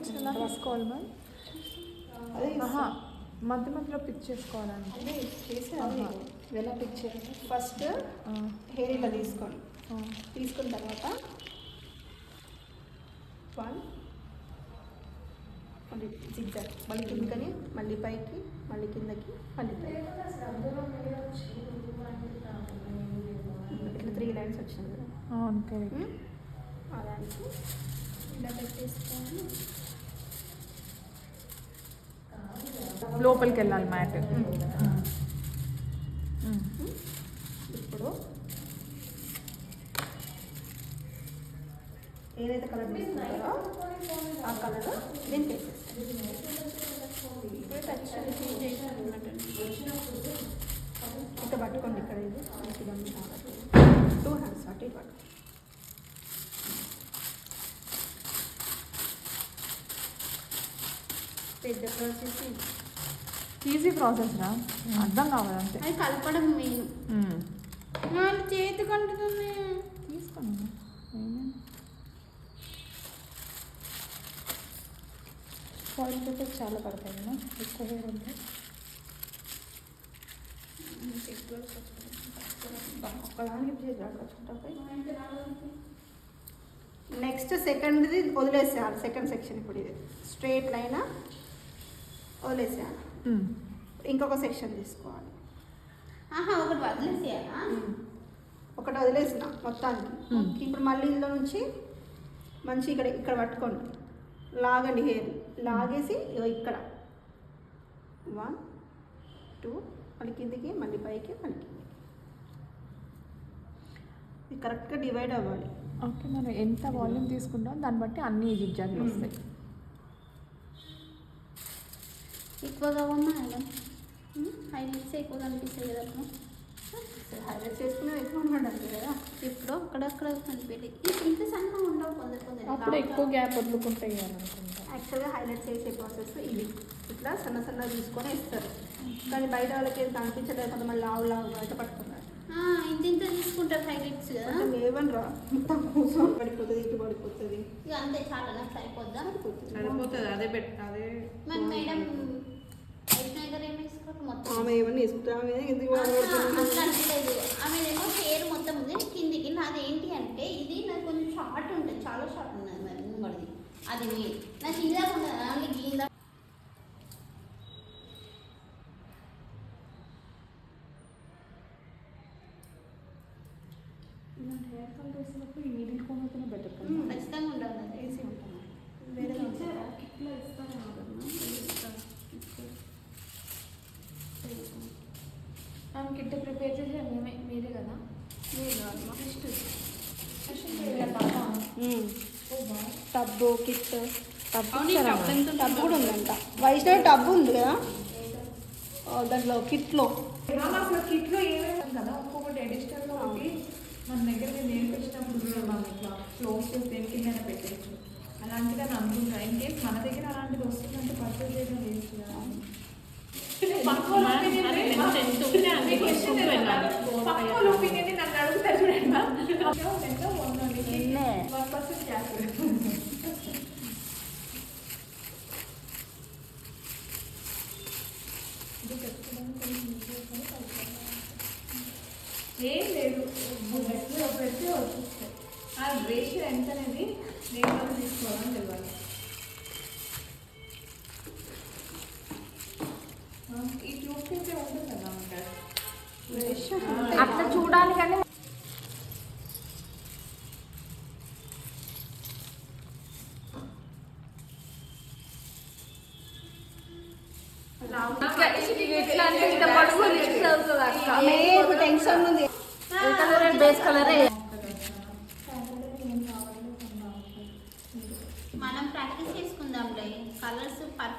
Lines ఎలా తీసుకోవాలి ma'am? అదే మధ్య మధ్యలో పిక్ చేసుకోవాలండి. అదే చేసేది ఎలా పిక్ చేయాలి? ఫస్ట్ హెయిర్ ఇలా తీసుకోండి. తీసుకున్న తర్వాత 1 మళ్ళీ జిగ్జాగ్, మళ్ళీ కిందకని, మళ్ళీ పైకి, మళ్ళీ కిందకి, మళ్ళీ పైకి. ఇట్లా 3 లైన్స్ వచ్చింది కదా. ఆ దానికి ఇలా పెట్టేసుకోవాలి. లోపలికి వెళ్ళాలి మ్యాట్. ఇప్పుడు ఏదైతే కలర్ తీసుకుంటారో ఆ కలర్ దీనికి వేసేస్తాం. ఇక్కడ పట్టుకోండి, ఇక్కడ ఇది 2 హ్యాండ్స్ అటు ఇటు పట్టుకోండి. పెద్ద ప్రాసెస్, ఈజీ ప్రాసెస్ రా, అర్థం కావాలంటే. అది కలపడం మెయిన్. వాళ్ళు చేతి కంటుతుంది. తీసుకోండి. ఫాయిల్ పేపర్ చాలా పడతాయి కదా ఎక్కువ హెయిర్ ఉంటే. నెక్స్ట్ సెకండ్ది వదిలేసేయాలి. సెకండ్ సెక్షన్ ఇప్పుడు ఇది స్ట్రైట్ లైన్ వదిలేసేయాలి. ఇంకొక సెక్షన్ తీసుకోవాలి. ఒకటి వదిలేసేయాలా? ఒకటి వదిలేసిన మొత్తానికి. ఇప్పుడు మళ్ళీ ఇందులో నుంచి మంచి ఇక్కడ పట్టుకోండి, లాగండి హెయిర్. లాగేసి ఇక్కడ 1 2 మళ్ళీ కిందికి, మళ్ళీ పైకి, మళ్ళీ కిందికి. ఇది కరెక్ట్గా డివైడ్ అవ్వాలి. ఓకే, మనం ఎంత వాల్యూమ్ తీసుకుంటాం దాన్ని బట్టి అన్ని జిగ్జాగ్లు వస్తాయి. ఎక్కువగా మేడం హైలైట్స్ ఎక్కువ కనిపిస్తాయి కదా. హైలైట్ చేసుకునేది ఎక్కువ ఉండాలి కదా. ఇప్పుడు అక్కడక్కడ కనిపెట్టి ఇంత సన్నగా ఉండవు కొందరు అప్పుడు ఎక్కువ గ్యాప్ వదులుకుంటాయి అనుకుంటా. యాక్చువల్గా హైలైట్ చేసే ప్రాసెస్ ఇది. ఇట్లా సన్న సన్నగా తీసుకొని ఇస్తారు, కానీ బయట వాళ్ళకి ఏం కనిపించలేదు. కొంతమంది లావు అయితే పట్టుకున్నారు. ఇంత తీసుకుంటారు హైలైట్స్ కదా. ఏమని రా, మొత్తం కూర్చొని పడిపోతుంది, ఇటు పడిపోతుంది. ఇక అంతే చాలా నాకు అయిపోద్దా? పడిపోతుంది. అదే అదే మరి మేడం వైష్ణవి గారు ఏమి వేసుకోరు మొత్తం. ఆమె ఏమన్నా వేసుకుంటారు. ఆమె ఎందుకు అట్లేదు, ఆమె ఏమో హెయిర్ మొత్తం ఉంది కిందికి. నాది ఏంటి అంటే ఇది నాకు కొంచెం షార్ట్ ఉంటుంది, చాలా షార్ట్ ఉన్నది. మరి పడింది అది నాకు ఇలా ఉండదు, అలాగే గీందా. హెయిర్ కలర్ వేసినప్పుడు ఈ నీడిల్ కోన్ అయితేనే బెటర్ కదా. ఖచ్చితంగా ఉండాలి, వేసి ఉంటాను. వేరే కిట్లో ఇస్తాను ఆమె కిట్ ప్రిపేర్ చేసి మీరే కదా. టబ్బు కిట్ టబ్ కూడా ఉందంట. వైష్ణవి టబ్ ఉంది కదా దాంట్లో కిట్లో. అసలు కిట్లో ఏమేమి కదా ఒక్కొక్కటి అడిషనల్గా ఒకటి మన దగ్గర నేను నేర్పించినప్పుడు మనం ఇట్లా క్లోజ్ చేసి దేని కింద పెట్టేయచ్చు. అలాంటిది అని అనుకుంటా. ఇన్ కేస్ మన దగ్గర అలాంటిది వస్తుందంటే పర్చేజ్ చేయడం వేస్ట్ కదా. ఒపీనియన్ నన్ను అడుగుతారు చూడండి. ఏం లేదు, పెడితే వచ్చేస్తాయి. ఆ రేషియో ఎంత అనేది నేను తీసుకోవాలని తెలియాలి. ఈ ట్యూబ్ కింద ఉంటుంది కదా అట్లా చూడాలి. కానీ టెన్షన్ ఉంది. బేస్ కలరే మనం ప్రాక్టీస్ చేసుకుందాంలే. Colours perfect